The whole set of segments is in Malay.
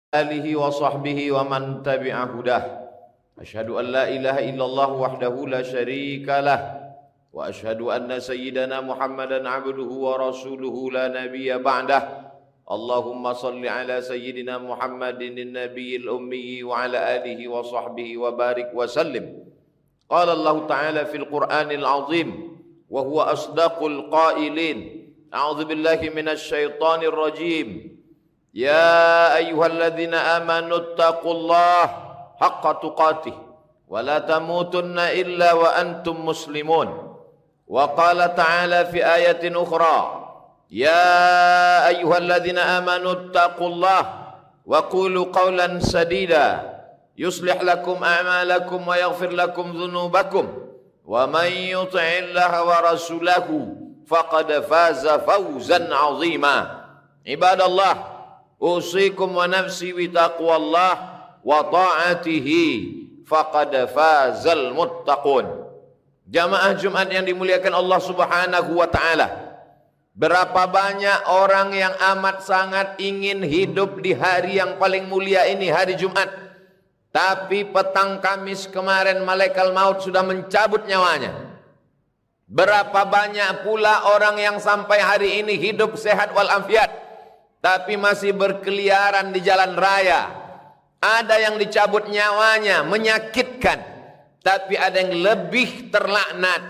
alihi wa sahbihi wa man tabi'a hudah. Asyhadu an la ilaha illallah wahdahu la syarika lah wa asyhadu anna sayyidana Muhammadan abduhu wa rasuluhu la nabiyya ba'dah. Allahumma salli ala sayyidina Muhammadin nabiyil ummi wa ala alihi wa sahbihi wa barik wa sallim. Qala Allah Ta'ala fil Qur'anil azim wa huwa asdaqul qailin. A'udzu billahi minasy syaithanir rajim. Ya ayyuhalladzina amanu taqullaha haqqa tuqatih wa la tamutunna illa wa antum muslimun. Wa qala ta'ala fi ayatin ukhra, ya ayyuhalladzina amanu taqullaha wa qulu qawlan sadida yuslih lakum a'malakum wa yaghfir lakum dhunubakum wa man yuti'illaha wa rasulahu faqad faza fawzan 'azima. Ibadallah, usikum wa nafsi bi taqwallah wa ta'atihi faqad fazal muttaqun. Jamaah Jumat yang dimuliakan Allah Subhanahu wa taala. Berapa banyak orang yang amat sangat ingin hidup di hari yang paling mulia ini, hari Jumat. Tapi petang Kamis kemarin malaikat maut sudah mencabut nyawanya. Berapa banyak pula orang yang sampai hari ini hidup sehat walafiat, tapi masih berkeliaran di jalan raya. Ada yang dicabut nyawanya, menyakitkan. Tapi ada yang lebih terlaknat.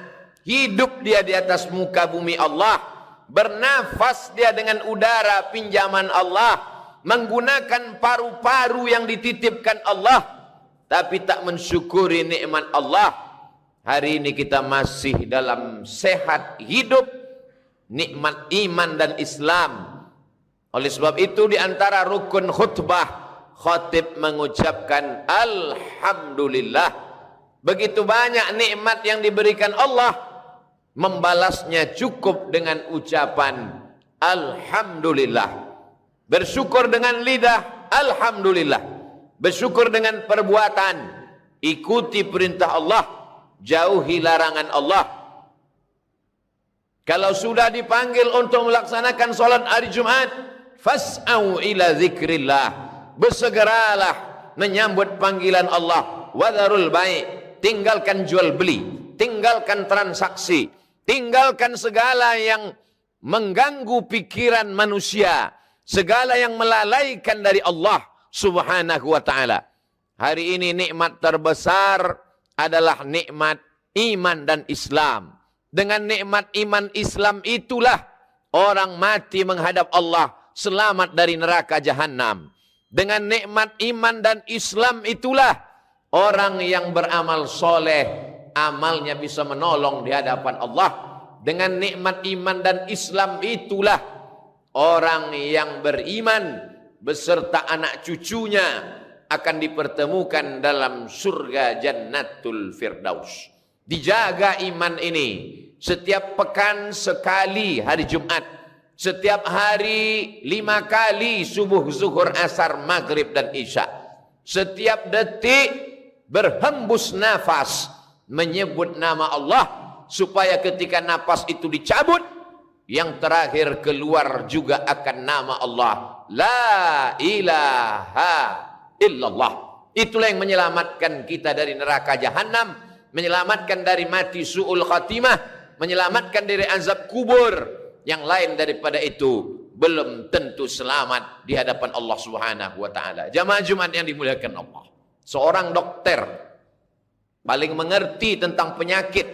Hidup dia di atas muka bumi Allah. Bernafas dia dengan udara pinjaman Allah. Menggunakan paru-paru yang dititipkan Allah. Tapi tak mensyukuri nikmat Allah. Hari ini kita masih dalam sehat hidup. Nikmat iman dan Islam. Oleh sebab itu di antara rukun khutbah, khatib mengucapkan alhamdulillah. Begitu banyak nikmat yang diberikan Allah, membalasnya cukup dengan ucapan alhamdulillah. Bersyukur dengan lidah, alhamdulillah. Bersyukur dengan perbuatan, ikuti perintah Allah, jauhi larangan Allah. Kalau sudah dipanggil untuk melaksanakan salat hari Jumat, fas'au ila zikrillah, bersegeralah menyambut panggilan Allah. Wadharul bai', tinggalkan jual beli, tinggalkan transaksi, tinggalkan segala yang mengganggu pikiran manusia, segala yang melalaikan dari Allah Subhanahu wa taala. Hari ini nikmat terbesar adalah nikmat iman dan Islam. Dengan nikmat iman Islam itulah orang mati menghadap Allah selamat dari neraka jahanam. Dengan nikmat iman dan Islam itulah orang yang beramal soleh, amalnya bisa menolong di hadapan Allah. Dengan nikmat iman dan Islam itulah orang yang beriman beserta anak cucunya akan dipertemukan dalam surga Jannatul Firdaus. Dijaga iman ini. Setiap pekan sekali hari Jumat. Setiap hari 5 kali subuh, zuhur, asar, maghrib dan isya. Setiap detik berhembus nafas menyebut nama Allah, supaya ketika nafas itu dicabut, yang terakhir keluar juga akan nama Allah, la ilaha illallah. Itulah yang menyelamatkan kita dari neraka jahanam, menyelamatkan dari mati su'ul khatimah, menyelamatkan dari azab kubur. Yang lain daripada itu belum tentu selamat di hadapan Allah Subhanahu wa taala. Jamaah Jumat yang dimuliakan Allah. Seorang dokter paling mengerti tentang penyakit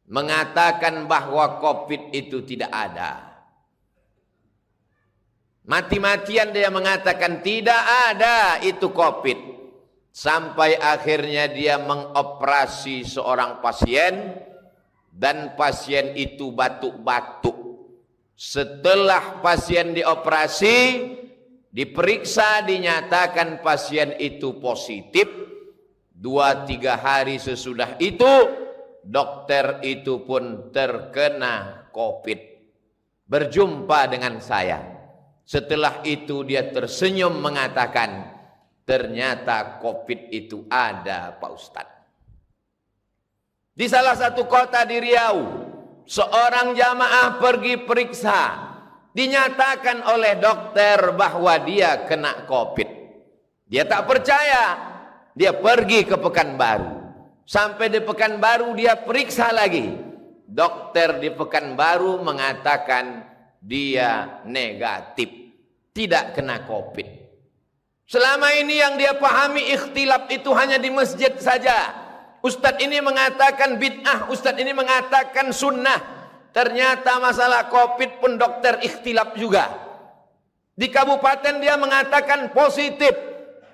mengatakan bahwa Covid itu tidak ada. Mati-matian dia mengatakan tidak ada itu Covid. Sampai akhirnya dia mengoperasi seorang pasien dan pasien itu batuk-batuk. Setelah pasien dioperasi, diperiksa, dinyatakan pasien itu positif. 2-3 hari sesudah itu, dokter itu pun terkena Covid. Berjumpa dengan saya. Setelah itu dia tersenyum mengatakan, ternyata Covid itu ada Pak Ustadz. Di salah satu kota di Riau, seorang jamaah pergi periksa dinyatakan oleh dokter bahwa dia kena COVID. Dia tak percaya, dia pergi ke Pekanbaru. Sampai di Pekanbaru dia periksa lagi. Dokter di Pekanbaru mengatakan dia negatif, tidak kena COVID. Selama ini yang dia pahami ikhtilaf itu hanya di masjid saja. Ustadz ini mengatakan bid'ah, ustadz ini mengatakan sunnah. Ternyata masalah COVID pun dokter ikhtilaf juga. Di kabupaten dia mengatakan positif,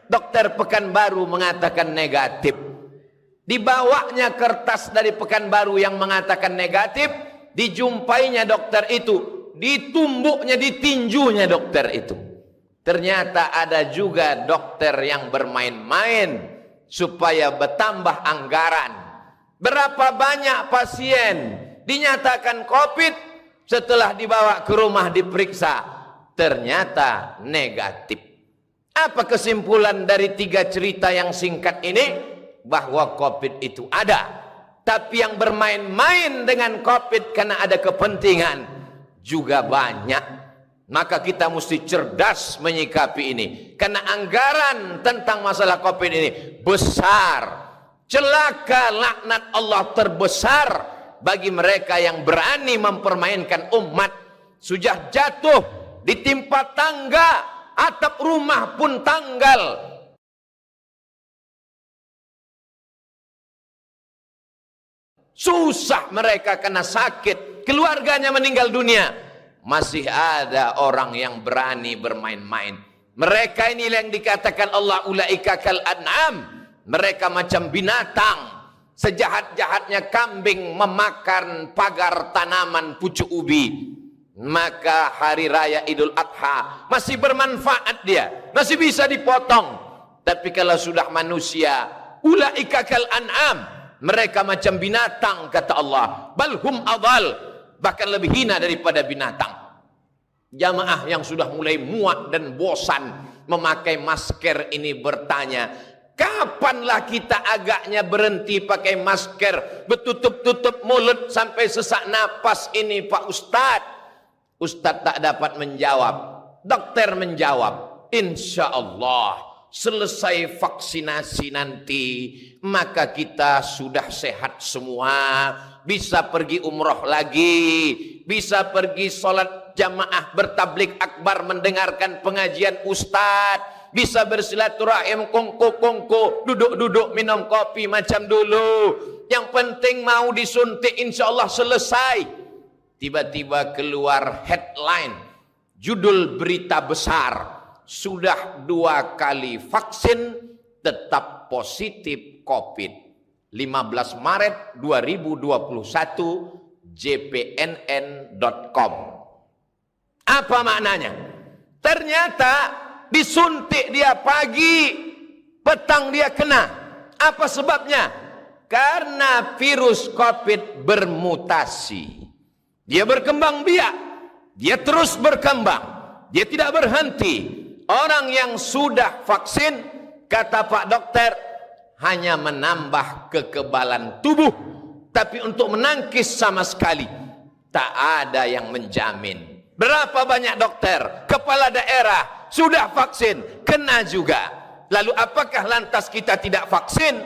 dokter Pekanbaru mengatakan negatif. Dibawanya kertas dari Pekanbaru yang mengatakan negatif, dijumpainya dokter itu, ditumbuknya, ditinjunya dokter itu. Ternyata ada juga dokter yang bermain-main supaya bertambah anggaran. Berapa banyak pasien dinyatakan COVID, setelah dibawa ke rumah diperiksa, ternyata negatif. Apa kesimpulan dari 3 cerita yang singkat ini? Bahwa COVID itu ada. Tapi yang bermain-main dengan COVID karena ada kepentingan juga banyak. Maka kita mesti cerdas menyikapi ini. Karena anggaran tentang masalah COVID ini besar. Celaka, laknat Allah terbesar bagi mereka yang berani mempermainkan umat. Sudah jatuh, ditimpa tangga, atap rumah pun tanggal. Susah mereka kena sakit, keluarganya meninggal dunia. Masih ada orang yang berani bermain-main. Mereka ini yang dikatakan Allah ulaika kal an'am. Mereka macam binatang. Sejahat-jahatnya kambing memakan pagar tanaman pucuk ubi. Maka hari raya Idul Adha masih bermanfaat dia, masih bisa dipotong. Tapi kalau sudah manusia, ulaika kal an'am, mereka macam binatang kata Allah. Balhum adal, bahkan lebih hina daripada binatang. Jamaah yang sudah mulai muak dan bosan memakai masker ini bertanya, kapanlah kita agaknya berhenti pakai masker, bertutup-tutup mulut sampai sesak napas ini Pak Ustadz? Ustadz tak dapat menjawab. Dokter menjawab, insya Allah selesai vaksinasi nanti, maka kita sudah sehat semua, bisa pergi umroh lagi, bisa pergi sholat jamaah bertablik akbar mendengarkan pengajian ustadz, bisa bersilaturahim kongko-kongko, duduk-duduk minum kopi macam dulu. Yang penting mau disuntik insya Allah selesai. Tiba-tiba keluar headline, judul berita besar, sudah 2 kali vaksin tetap positif COVID. 15 Maret 2021 jpnn.com. Apa maknanya? Ternyata disuntik dia pagi, petang dia kena. Apa sebabnya? Karena virus COVID bermutasi. Dia berkembang biak, dia terus berkembang, dia tidak berhenti. Orang yang sudah vaksin, kata Pak Dokter, hanya menambah kekebalan tubuh, tapi untuk menangkis sama sekali tak ada yang menjamin. Berapa banyak dokter, kepala daerah sudah vaksin, kena juga. Lalu apakah lantas kita tidak vaksin?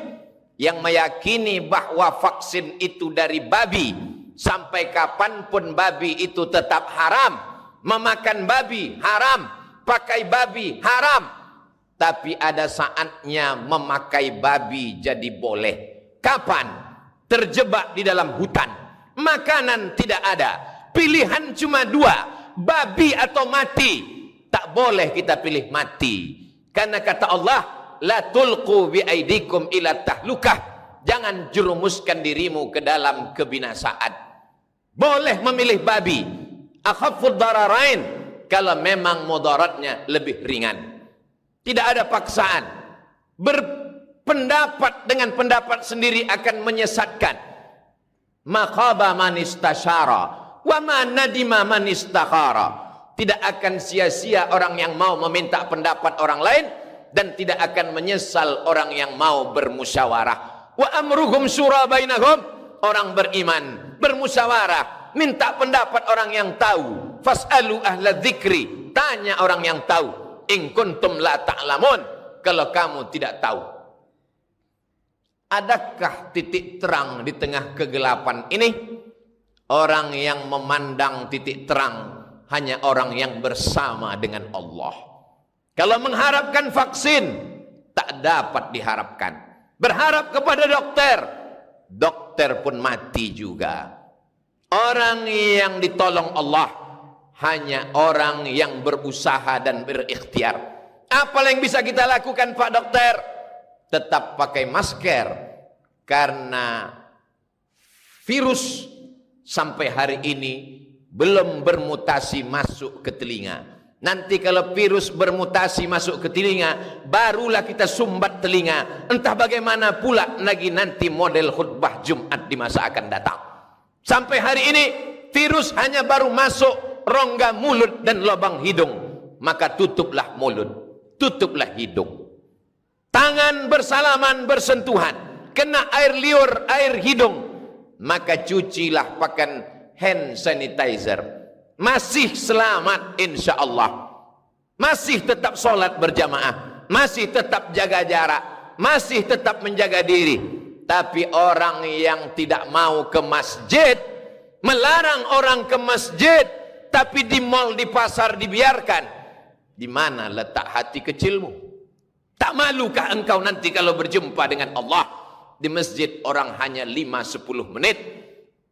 Yang meyakini bahwa vaksin itu dari babi, sampai kapanpun babi itu tetap haram. Memakan babi haram, pakai babi haram. Tapi ada saatnya memakai babi jadi boleh. Kapan? Terjebak di dalam hutan, makanan tidak ada, pilihan cuma 2, babi atau mati. Tak boleh kita pilih mati, karena kata Allah, la tulqu bi aidikum ila tahlukah, jangan jerumuskan dirimu ke dalam kebinasaan. Boleh memilih babi, akhafud dararain, kalau memang mudaratnya lebih ringan. Tidak ada paksaan. Berpendapat dengan pendapat sendiri akan menyesatkan. Maqaba man istasyara wa ma nadima man istakhara. Tidak akan sia-sia orang yang mau meminta pendapat orang lain, dan tidak akan menyesal orang yang mau bermusyawarah. Wa amruhum syura bainahum. Orang beriman bermusyawarah, minta pendapat orang yang tahu. Fas'alu ahla dzikri, tanya orang yang tahu. In kuntum la ta'lamun, kalau kamu tidak tahu. Adakah titik terang di tengah kegelapan ini? Orang yang memandang titik terang hanya orang yang bersama dengan Allah. Kalau mengharapkan vaksin, tak dapat diharapkan. Berharap kepada dokter, dokter pun mati juga. Orang yang ditolong Allah hanya orang yang berusaha dan berikhtiar. Apa yang bisa kita lakukan, Pak Dokter? Tetap pakai masker, karena virus sampai hari ini belum bermutasi masuk ke telinga. Nanti kalau virus bermutasi masuk ke telinga, barulah kita sumbat telinga. Entah bagaimana pula lagi nanti model khutbah Jumat di masa akan datang. Sampai hari ini virus hanya baru masuk rongga mulut dan lubang hidung. Maka tutuplah mulut, tutuplah hidung. Tangan bersalaman bersentuhan, kena air liur, air hidung, maka cucilah pakai hand sanitizer. Masih selamat insya Allah. Masih tetap sholat berjamaah, masih tetap jaga jarak, masih tetap menjaga diri. Tapi orang yang tidak mau ke masjid, melarang orang ke masjid, tapi di mal, di pasar dibiarkan. Di mana letak hati kecilmu? Tak malukah engkau nanti kalau berjumpa dengan Allah? Di masjid orang hanya 5-10 menit.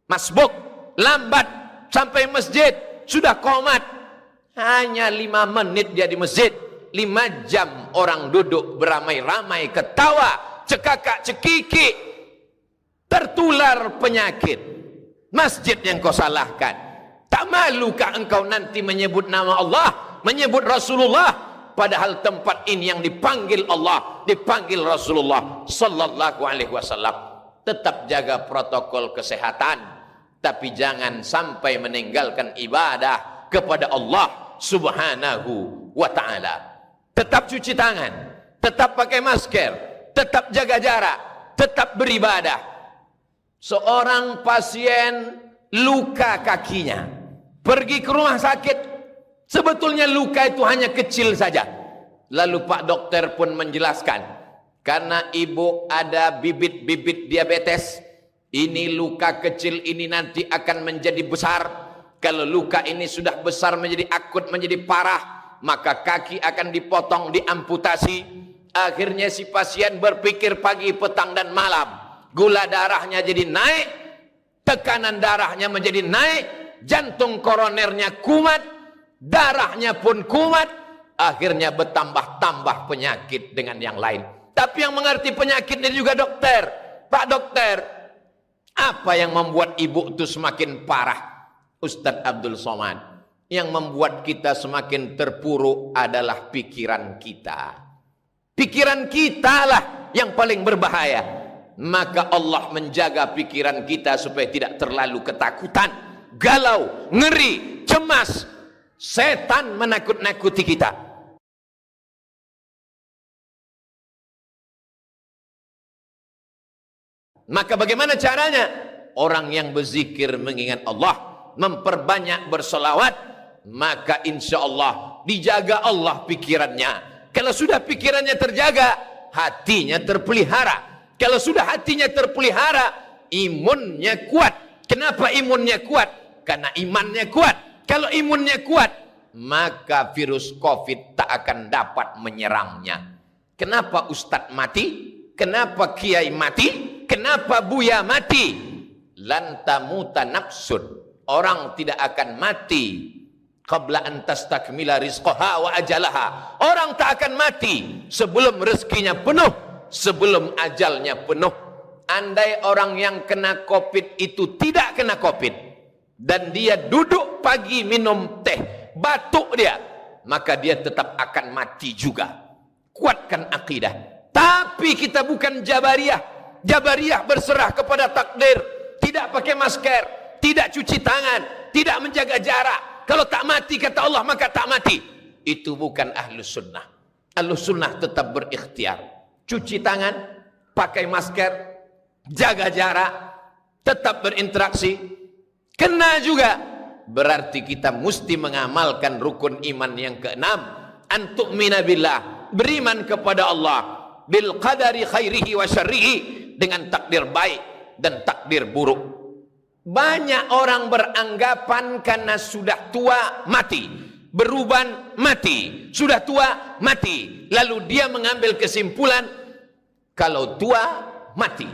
Masbuk, lambat sampai masjid, sudah qomat. Hanya 5 menit dia di masjid. 5 jam orang duduk beramai-ramai, ketawa, cekakak cekiki. Tertular penyakit. Masjid yang kau salahkan. Tak malukah engkau nanti menyebut nama Allah, menyebut Rasulullah? Padahal tempat ini yang dipanggil Allah, dipanggil Rasulullah sallallahu alaihi wasallam. Tetap jaga protokol kesehatan, tapi jangan sampai meninggalkan ibadah kepada Allah subhanahu wa ta'ala. Tetap cuci tangan, tetap pakai masker, tetap jaga jarak, tetap beribadah. Seorang pasien luka kakinya, pergi ke rumah sakit. Sebetulnya luka itu hanya kecil saja. Lalu Pak Dokter pun menjelaskan, karena ibu ada bibit-bibit diabetes, ini luka kecil ini nanti akan menjadi besar. Kalau luka ini sudah besar menjadi akut, menjadi parah, maka kaki akan dipotong, diamputasi. Akhirnya si pasien berpikir pagi, petang dan malam. Gula darahnya jadi naik, tekanan darahnya menjadi naik, jantung koronernya kumat, darahnya pun kumat, akhirnya bertambah-tambah penyakit dengan yang lain. Tapi yang mengerti penyakit ini juga dokter. Pak Dokter, apa yang membuat ibu itu semakin parah? Ustadz Abdul Somad, yang membuat kita semakin terpuruk adalah pikiran kita. Pikiran kita lah yang paling berbahaya. Maka Allah menjaga pikiran kita supaya tidak terlalu ketakutan, galau, ngeri, cemas. Setan menakut-nakuti kita. Maka bagaimana caranya? Orang yang berzikir mengingat Allah, memperbanyak bersolawat, maka insya Allah dijaga Allah pikirannya. Kalau sudah pikirannya terjaga, hatinya terpelihara. Kalau sudah hatinya terpelihara, imunnya kuat. Kenapa imunnya kuat? Karena imannya kuat. Kalau imunnya kuat, maka virus COVID tak akan dapat menyerangnya. Kenapa Ustadz mati? Kenapa Kiai mati? Kenapa Buya mati? Lantamuta nafsun. Orang tidak akan mati qabla an tastakmila rizqaha wa ajalaha. Orang tak akan mati sebelum rezekinya penuh, sebelum ajalnya penuh. Andai orang yang kena COVID itu tidak kena COVID, dan dia duduk pagi minum teh, batuk dia, maka dia tetap akan mati juga. Kuatkan akidah. Tapi kita bukan Jabariyah. Jabariyah berserah kepada takdir, tidak pakai masker, tidak cuci tangan, tidak menjaga jarak. Kalau tak mati kata Allah maka tak mati. Itu bukan Ahlus Sunnah. Ahlus Sunnah tetap berikhtiar, cuci tangan, pakai masker, jaga jarak, tetap berinteraksi. Kena juga. Berarti kita mesti mengamalkan rukun iman yang keenam. Antu'mina billah, beriman kepada Allah, bil qadari khairihi wa syarrihi, dengan takdir baik dan takdir buruk. Banyak orang beranggapan karena sudah tua mati, beruban mati, sudah tua mati, lalu dia mengambil kesimpulan kalau tua mati.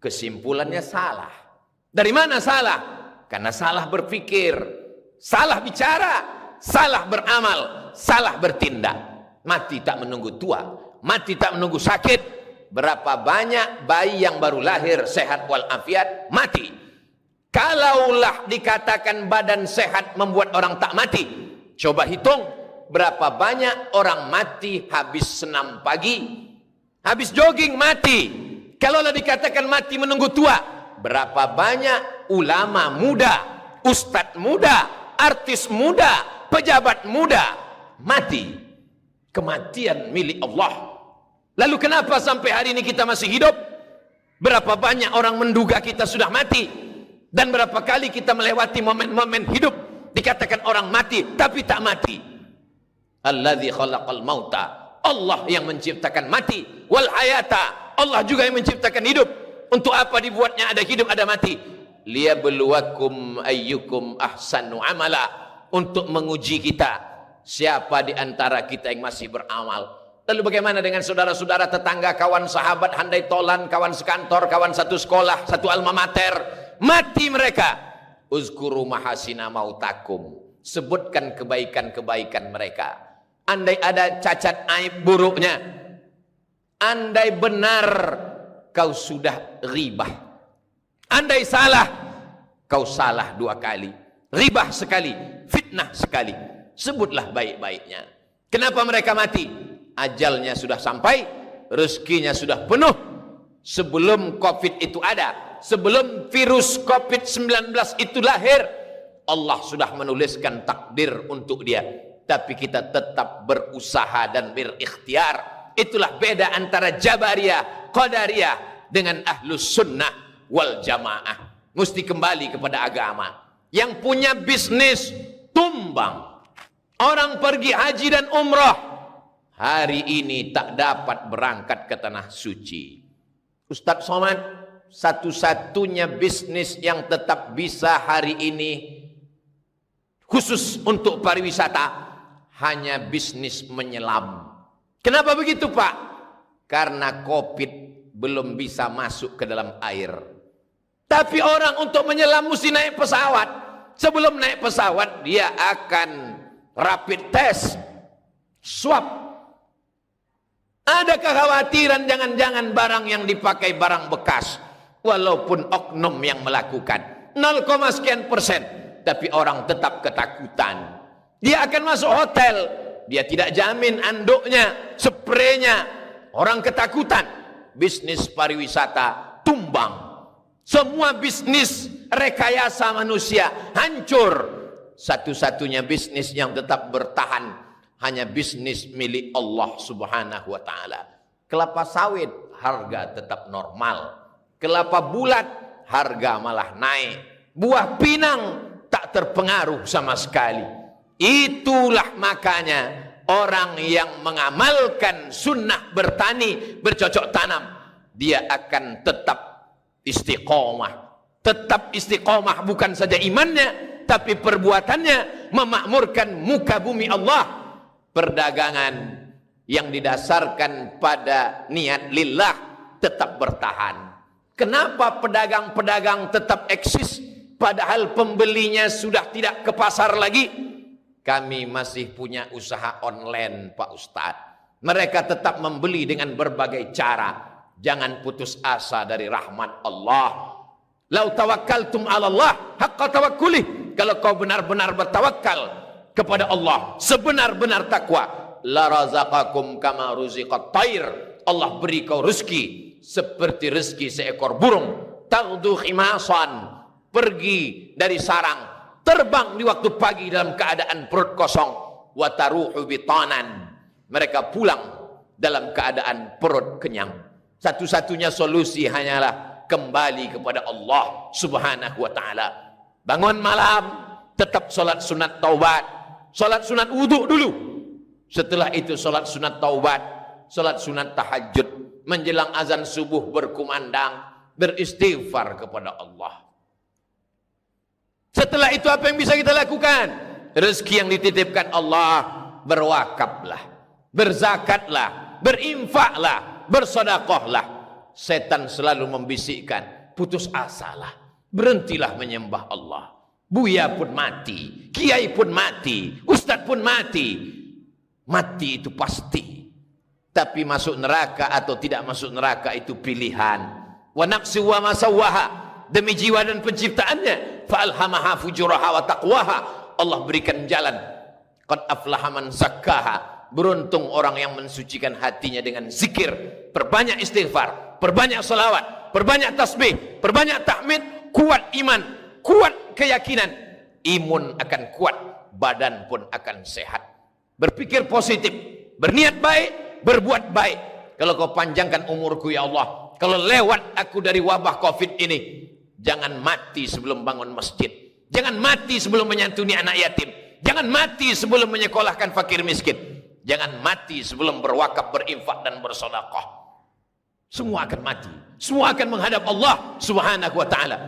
Kesimpulannya salah. Dari mana salah? Karena salah berpikir, salah bicara, salah beramal, salah bertindak. Mati tak menunggu tua, mati tak menunggu sakit. Berapa banyak bayi yang baru lahir sehat walafiat mati. Kalaulah dikatakan badan sehat membuat orang tak mati, coba hitung berapa banyak orang mati habis senam pagi, habis jogging mati. Kalaulah dikatakan mati menunggu tua, berapa banyak ulama muda, ustadz muda, artis muda, pejabat muda mati. Kematian milik Allah. Lalu kenapa sampai hari ini kita masih hidup? Berapa banyak orang menduga kita sudah mati, dan berapa kali kita melewati momen-momen hidup dikatakan orang mati tapi tak mati. Alladzi khalaqal mauta, Allah yang menciptakan mati, wal hayata, Allah juga yang menciptakan hidup. Untuk apa dibuatnya ada hidup ada mati? Liyabluwakum ayyukum ahsanu amala, untuk menguji kita siapa di antara kita yang masih beramal. Lalu bagaimana dengan saudara-saudara, tetangga, kawan, sahabat, handai tolan, kawan sekantor, kawan satu sekolah, satu alma mater, mati mereka. Uzkuru mahasina mautakum, sebutkan kebaikan-kebaikan mereka. Andai ada cacat aib buruknya, andai benar kau sudah ribah, andai salah kau salah 2 kali, ribah sekali, fitnah sekali, sebutlah baik-baiknya. Kenapa mereka mati? Ajalnya sudah sampai, rezekinya sudah penuh. Sebelum COVID itu ada, sebelum virus COVID-19 itu lahir, Allah sudah menuliskan takdir untuk dia. Tapi kita tetap berusaha dan berikhtiar. Itulah beda antara Jabariyah, Qadariyah dengan Ahlus Sunnah wal Jamaah. Mesti kembali kepada agama. Yang punya bisnis tumbang. Orang pergi haji dan umrah, hari ini tak dapat berangkat ke tanah suci. Ustadz Somad, satu-satunya bisnis yang tetap bisa hari ini khusus untuk pariwisata hanya bisnis menyelam. Kenapa begitu, Pak? Karena COVID belum bisa masuk ke dalam air. Tapi orang untuk menyelam mesti naik pesawat. Sebelum naik pesawat dia akan rapid test, swab. Ada kekhawatiran jangan-jangan barang yang dipakai barang bekas, walaupun oknum yang melakukan 0, sekian persen, tapi orang tetap ketakutan. Dia akan masuk hotel, dia tidak jamin anduknya, spraynya, orang ketakutan. Bisnis pariwisata tumbang. Semua bisnis rekayasa manusia hancur. Satu-satunya bisnis yang tetap bertahan hanya bisnis milik Allah Subhanahu wa taala. Kelapa sawit harga tetap normal. Kelapa bulat harga malah naik. Buah pinang tak terpengaruh sama sekali. Itulah makanya orang yang mengamalkan sunnah bertani, bercocok tanam, dia akan tetap istiqomah. Tetap istiqomah bukan saja imannya, tapi perbuatannya memakmurkan muka bumi Allah. Perdagangan yang didasarkan pada niat lillah tetap bertahan. Kenapa pedagang-pedagang tetap eksis padahal pembelinya sudah tidak ke pasar lagi? Kami masih punya usaha online, Pak Ustadz. Mereka tetap membeli dengan berbagai cara. Jangan putus asa dari rahmat Allah. Lau tawakkaltum 'ala Allah haqqa tawakkulih. Kalau kau benar-benar bertawakal kepada Allah sebenar-benar takwa, la razaqakum kama ruziqat thair. Allah beri kau rezeki seperti rezeki seekor burung. Taghdu khimasan, pergi dari sarang, terbang di waktu pagi dalam keadaan perut kosong. Wa taruhu bitanan, mereka pulang dalam keadaan perut kenyang. Satu-satunya solusi hanyalah kembali kepada Allah Subhanahu wa taala. Bangun malam, tetap sholat sunat taubat. Sholat sunat wudhu dulu. Setelah itu sholat sunat taubat, sholat sunat tahajud. Menjelang azan subuh berkumandang, beristighfar kepada Allah. Setelah itu apa yang bisa kita lakukan? Rezeki yang dititipkan Allah, berwakaflah, berzakatlah, berinfaklah, bersedekahlah. Setan selalu membisikkan, putus asalah, berhentilah menyembah Allah. Buya pun mati, kiai pun mati, ustadz pun mati. Mati itu pasti. Tapi masuk neraka atau tidak masuk neraka itu pilihan. Wa nafsi wa ma sawwaha. Demi jiwa dan penciptaannya, fa'alhamaha fujuraha wa taqwaha. Allah berikan jalan. Qad aflaha man zakkaha. Beruntung orang yang mensucikan hatinya dengan zikir, perbanyak istighfar, perbanyak salawat, perbanyak tasbih, perbanyak tahmid, kuat iman, kuat keyakinan. Imun akan kuat, badan pun akan sehat. Berpikir positif, berniat baik, berbuat baik. Kalau kau panjangkan umurku ya Allah, kalau lewat aku dari wabah Covid ini, jangan mati sebelum bangun masjid. Jangan mati sebelum menyantuni anak yatim. Jangan mati sebelum menyekolahkan fakir miskin. Jangan mati sebelum berwakaf, berinfak dan bersedekah. Semua akan mati. Semua akan menghadap Allah Subhanahu wa taala.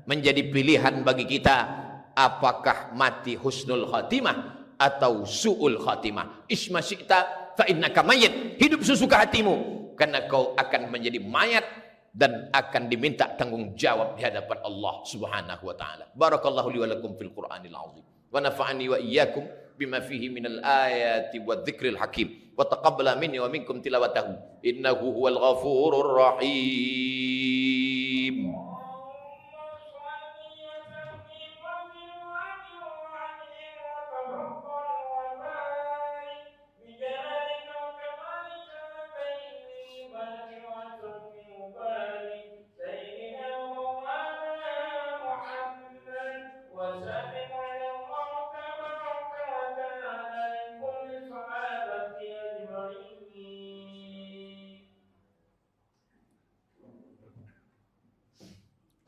Menjadi pilihan bagi kita, apakah mati husnul khatimah atau su'ul khatimah. Isma syi'ta fa innaka mayyit. Hidup sesuka hatimu, karena kau akan menjadi mayat dan akan diminta tanggung jawab di hadapan Allah Subhanahu wa taala. Barakallahu li wa lakum fil Qur'anil azim. Wa nafa'ani wa iyyakum bima fihi minal ayati wadh-dhikril hakim. Wa taqabbala minni wa minkum tilawatahu. Innahu huwal ghafurur rahim.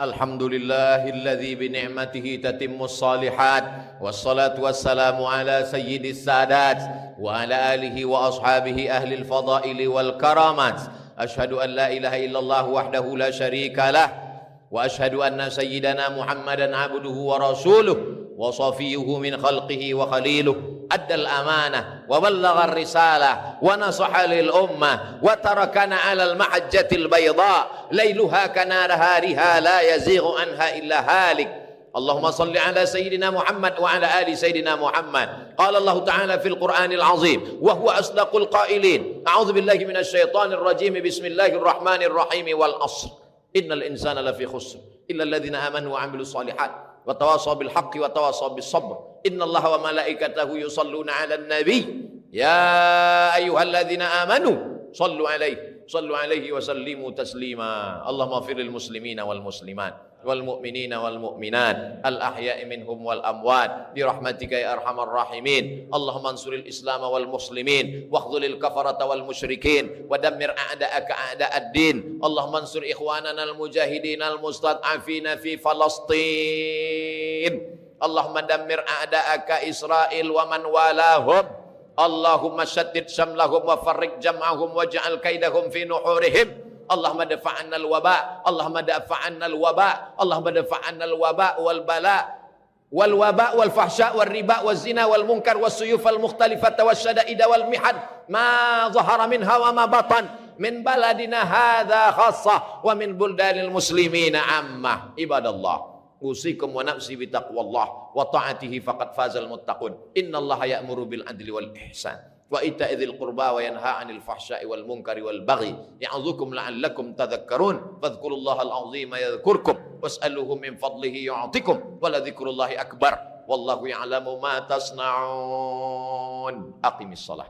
Alhamdulillahilladzi bini'matihi tatimmus salihat. Wassalatu wassalamu ala sayyidis sadat wa ala alihi wa ashabihi ahlil fadaili wal karamat. Ashhadu an la ilaha illallah wahdahu la syarika lah, wa ashhadu anna sayyidana Muhammadan abduhu wa rasuluh wa safiyuhu min khalqihi wa khaliluh. Addal amanah wa ballagha risalah wa nasaha lil ummah wa tarakana alal mahajjatil bayda lailuha kanahariha la yazighu anha illa halik. Allahumma salli ala sayyidina Muhammad wa ala ali sayyidina Muhammad. Qala Allah ta'ala fil Qur'anil azim wa huwa asdaqul qailin. A'udzu billahi minasy syaithanir rajim. Bismillahirrahmanirrahim. Wal 'ashr innal insana lafi khusr illa alladhina amanu wa 'amilus shalihat wa tawasaw bil haqqi wa tawasaw bis sabr. Innallaha wa malaikatahu yusalluna 'alan nabiy ya ayyuhalladzina amanu sallu 'alaihi wa sallimu taslima. Allahumma ighfir lil muslimina wal muslimat wal mu'minina wal mu'minat al ahya'i minhum wal amwat bi rahmatika ya arhamar rahimin. Allahumma ansuril islam wal muslimin wa khudhulil kafarata wal musyrikin wa dammir a'da'aka a'da'ad-din. Allahumma ansur ikhwanana al mujahidin al mustad'afina fi Falastin. Allahumma dammir a'da'aka Israel wa man walahum. Allahumma shaddid syamlahum wa farriq jam'ahum waj'al kaidahum fi nuhurihim. Allahumma dafa'anna al-waba, Allahumma dafa'anna al-waba, Allahumma dafa'anna al-waba wal bala wal waba wal fahsya wal riba wal zina wal munkar was suyuf al mukhtalifata was syada'ida wal mihad ma zahara minha wa ma batan min baladina hadha khassah wa min buldanil muslimina ammah. Ibadallah, usikum wa nafsi bi taqwallah wa ta'atihi faqad fazal muttaqun. Innallaha ya'muru bil adli wal ihsan wa ita'i dzil qurba wa yanha 'anil fahsya'i wal munkari wal baghi ya'udzukum la'allakum tadhakkarun. Fadhkurullahal 'azima yadhkurkum was'aluhu min fadlihi yu'tikum wa la dzikrullahi akbar wallahu ya'lamu ma tasna'un. Aqimis shalah.